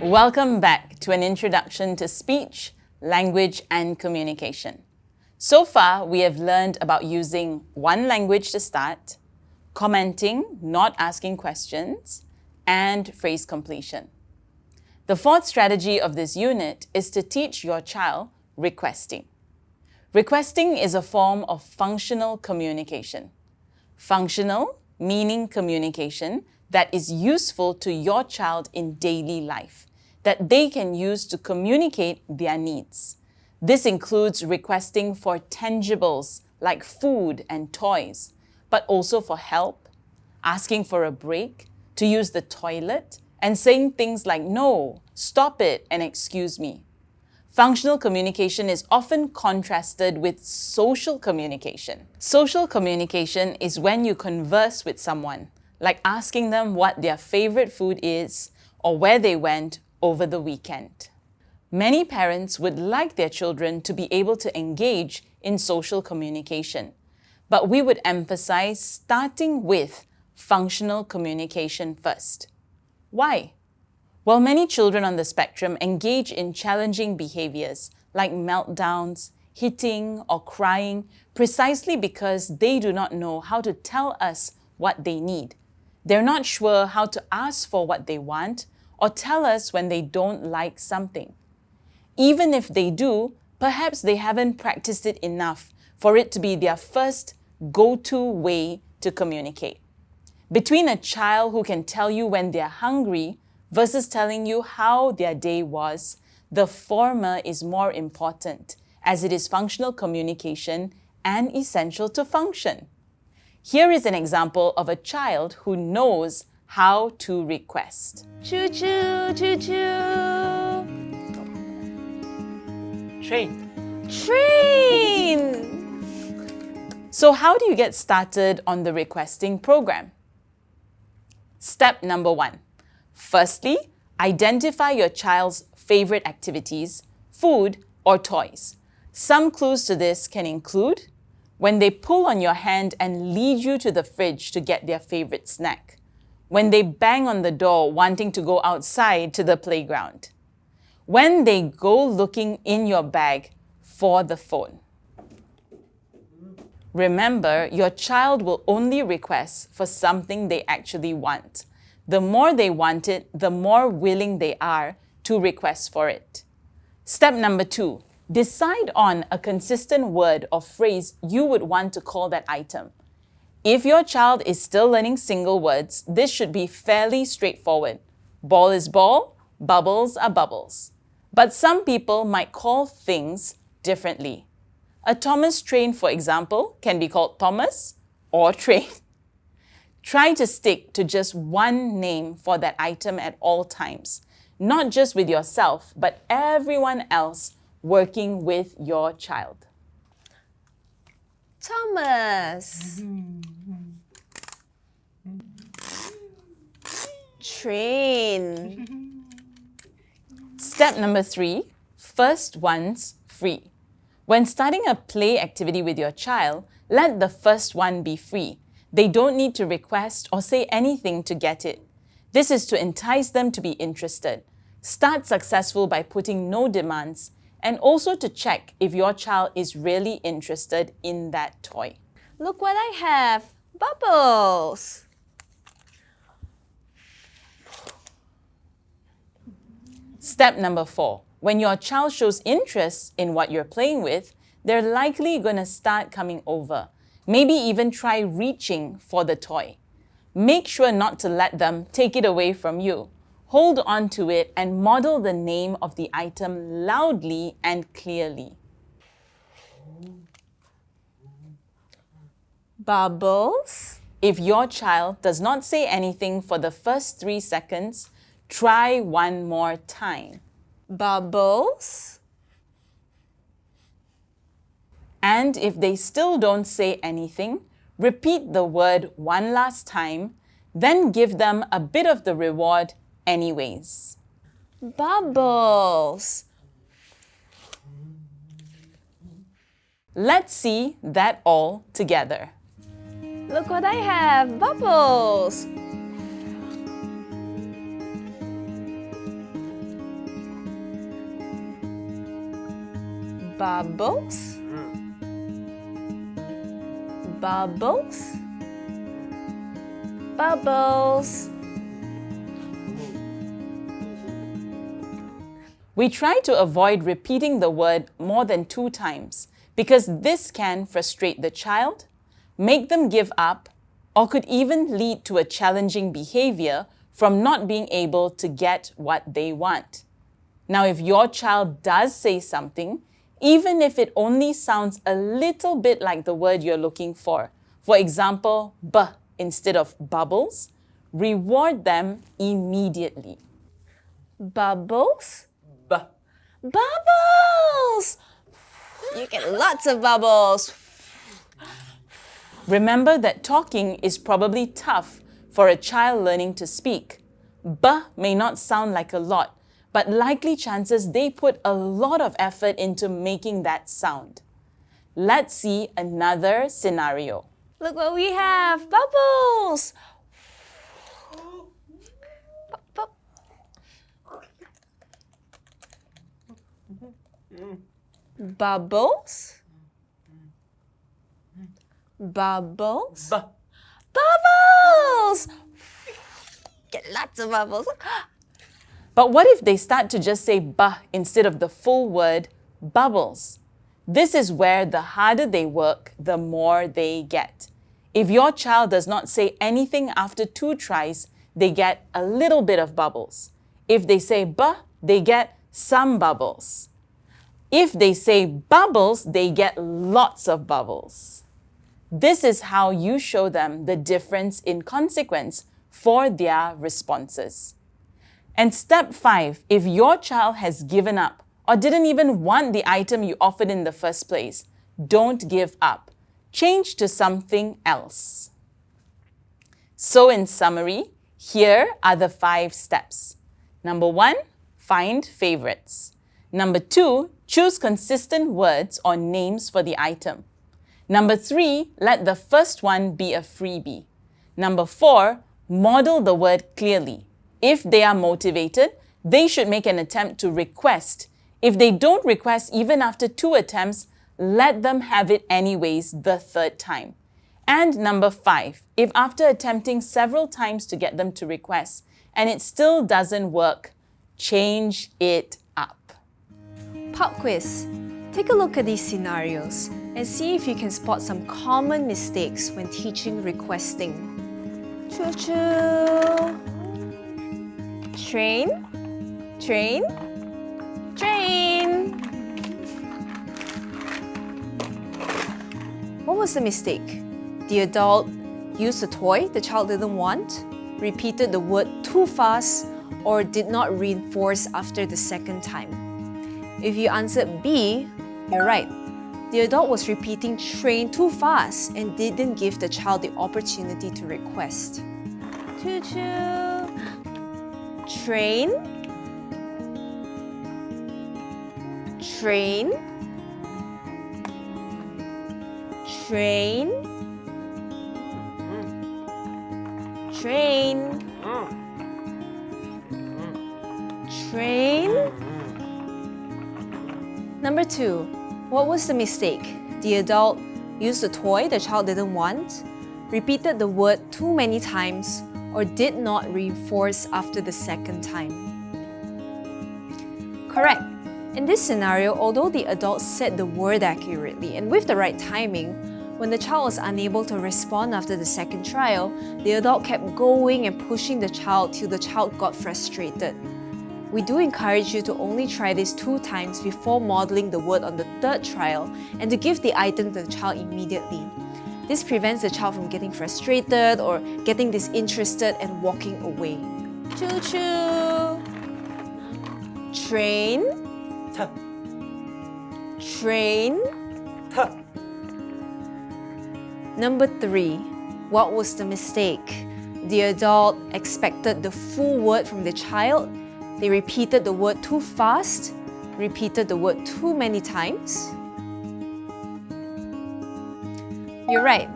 Welcome back to an introduction to speech, language, and communication. So far, we have learned about using one language to start, commenting, not asking questions, and phrase completion. The fourth strategy of this unit is to teach your child requesting. Requesting is a form of functional communication. Functional meaning communication that is useful to your child in daily life, that they can use to communicate their needs. This includes requesting for tangibles like food and toys, but also for help, asking for a break, to use the toilet, and saying things like no, stop it, and excuse me. Functional communication is often contrasted with social communication. Social communication is when you converse with someone, like asking them what their favorite food is or where they went over the weekend. Many parents would like their children to be able to engage in social communication, but we would emphasize starting with functional communication first. Why? Well, many children on the spectrum engage in challenging behaviours like meltdowns, hitting, or crying precisely because they do not know how to tell us what they need. They're not sure how to ask for what they want or tell us when they don't like something. Even if they do, perhaps they haven't practiced it enough for it to be their first go-to way to communicate. Between a child who can tell you when they're hungry versus telling you how their day was, the former is more important, as it is functional communication and essential to function. Here is an example of a child who knows how to request. Choo choo, choo choo. Train. Train. So how do you get started on the requesting program? Step number 1. Firstly, identify your child's favorite activities, food, or toys. Some clues to this can include when they pull on your hand and lead you to the fridge to get their favorite snack, when they bang on the door wanting to go outside to the playground, when they go looking in your bag for the phone. Remember, your child will only request for something they actually want. The more they want it, the more willing they are to request for it. Step number 2, decide on a consistent word or phrase you would want to call that item. If your child is still learning single words, this should be fairly straightforward. Ball is ball, bubbles are bubbles. But some people might call things differently. A Thomas train, for example, can be called Thomas or train. Try to stick to just one name for that item at all times, not just with yourself, but everyone else working with your child. Thomas. Train. Step number 3, first one's free. When starting a play activity with your child, let the first one be free. They don't need to request or say anything to get it. This is to entice them to be interested. Start successful by putting no demands and also to check if your child is really interested in that toy. Look what I have. Bubbles. Step number 4. When your child shows interest in what you're playing with, they're likely going to start coming over. Maybe even try reaching for the toy. Make sure not to let them take it away from you. Hold on to it and model the name of the item loudly and clearly. Bubbles. If your child does not say anything for the first 3 seconds, try one more time. Bubbles. And if they still don't say anything, repeat the word one last time, then give them a bit of the reward anyways. Bubbles. Let's see that all together. Look what I have. Bubbles. Bubbles. Bubbles. Bubbles. We try to avoid repeating the word more than 2 times because this can frustrate the child, make them give up, or could even lead to a challenging behavior from not being able to get what they want. Now, if your child does say something, even if it only sounds a little bit like the word you're looking for example, instead of bubbles, reward them immediately. Bubbles. Bubbles! You get lots of bubbles. Remember that talking is probably tough for a child learning to speak. May not sound like a lot, but likely chances they put a lot of effort into making that sound. Let's see another scenario. Look what we have. Bubbles! Bubbles. Bubbles. Bubbles! Get lots of bubbles. But what if they start to just say instead of the full word bubbles? This is where the harder they work, the more they get. If your child does not say anything after 2 tries, they get a little bit of bubbles. If they say they get some bubbles. If they say bubbles, they get lots of bubbles. This is how you show them the difference in consequence for their responses. And step 5, if your child has given up or didn't even want the item you offered in the first place, don't give up. Change to something else. So in summary, here are the 5 steps. Number 1, find favorites. Number 2, choose consistent words or names for the item. Number 3, let the first one be a freebie. Number 4, model the word clearly. If they are motivated, they should make an attempt to request. If they don't request even after 2 attempts, let them have it anyways the 3rd time. And number 5, if after attempting several times to get them to request and it still doesn't work, change it up. Pop quiz. Take a look at these scenarios and see if you can spot some common mistakes when teaching requesting. Choo-choo. Train, train, train. What was the mistake? The adult used a toy the child didn't want, repeated the word too fast, or did not reinforce after the 2nd time. If you answered B, you're right. The adult was repeating train too fast and didn't give the child the opportunity to request. Choo-choo. Train, train, train, train, train. Number 2, what was the mistake? The adult used a toy the child didn't want, repeated the word too many times, or did not reinforce after the 2nd time. Correct. In this scenario, although the adult said the word accurately and with the right timing, when the child was unable to respond after the 2nd trial, the adult kept going and pushing the child till the child got frustrated. We do encourage you to only try this 2 times before modeling the word on the 3rd trial and to give the item to the child immediately. This prevents the child from getting frustrated or getting disinterested and walking away. Choo-choo! Train. Train. Number 3. What was the mistake? The adult expected the full word from the child. They repeated the word too fast, repeated the word too many times. You're right.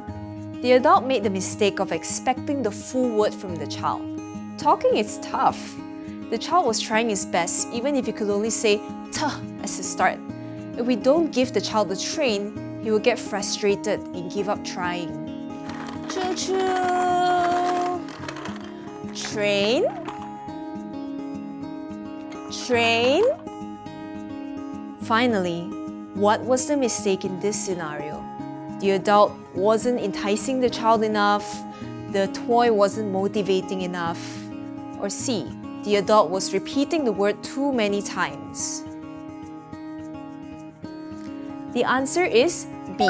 The adult made the mistake of expecting the full word from the child. Talking is tough. The child was trying his best, even if he could only say "t" as a start. It If we don't give the child the train, he will get frustrated and give up trying. Choo-choo! Train. Train. Finally, what was the mistake in this scenario? The adult wasn't enticing the child enough, the toy wasn't motivating enough, or C, the adult was repeating the word too many times. The answer is B.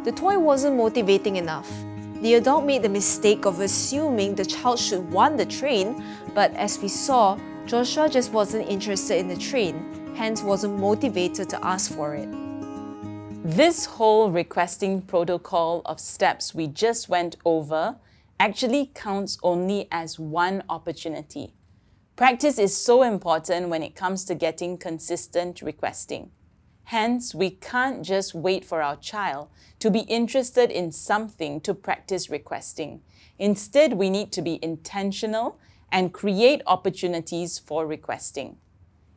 The toy wasn't motivating enough. The adult made the mistake of assuming the child should want the train, but as we saw, Joshua just wasn't interested in the train, hence wasn't motivated to ask for it. This whole requesting protocol of steps we just went over actually counts only as one opportunity. Practice is so important when it comes to getting consistent requesting. Hence, we can't just wait for our child to be interested in something to practice requesting. Instead, we need to be intentional and create opportunities for requesting.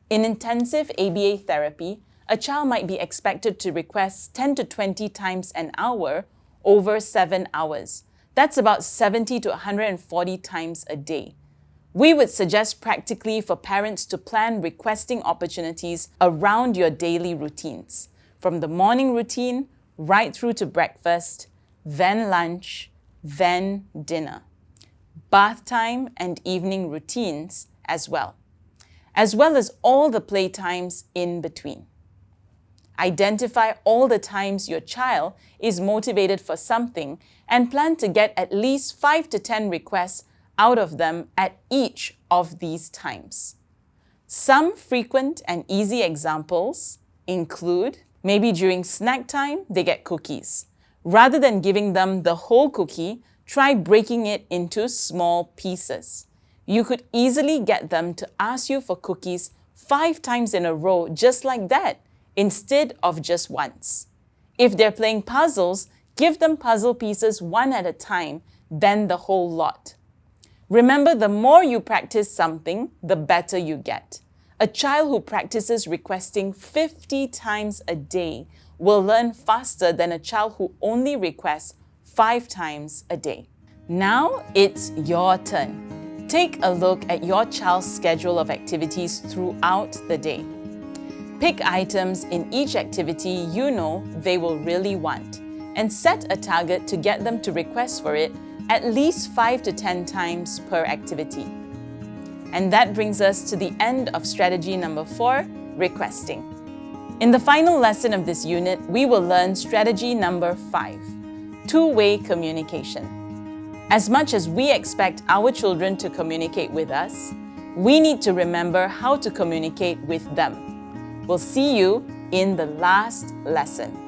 In intensive ABA therapy, a child might be expected to request 10 to 20 times an hour over 7 hours. That's about 70 to 140 times a day. We would suggest practically for parents to plan requesting opportunities around your daily routines, from the morning routine right through to breakfast, then lunch, then dinner. Bath time and evening routines as well as all the playtimes in between. Identify all the times your child is motivated for something and plan to get at least 5 to 10 requests out of them at each of these times. Some frequent and easy examples include maybe during snack time, they get cookies. Rather than giving them the whole cookie, try breaking it into small pieces. You could easily get them to ask you for cookies 5 times in a row just like that, instead of just once. If they're playing puzzles, give them puzzle pieces one at a time, then the whole lot. Remember, the more you practice something, the better you get. A child who practices requesting 50 times a day will learn faster than a child who only requests 5 times a day. Now it's your turn. Take a look at your child's schedule of activities throughout the day. Pick items in each activity you know they will really want and set a target to get them to request for it at least 5 to 10 times per activity. And that brings us to the end of strategy number 4, requesting. In the final lesson of this unit, we will learn strategy number 5, two-way communication. As much as we expect our children to communicate with us, we need to remember how to communicate with them. We'll see you in the last lesson.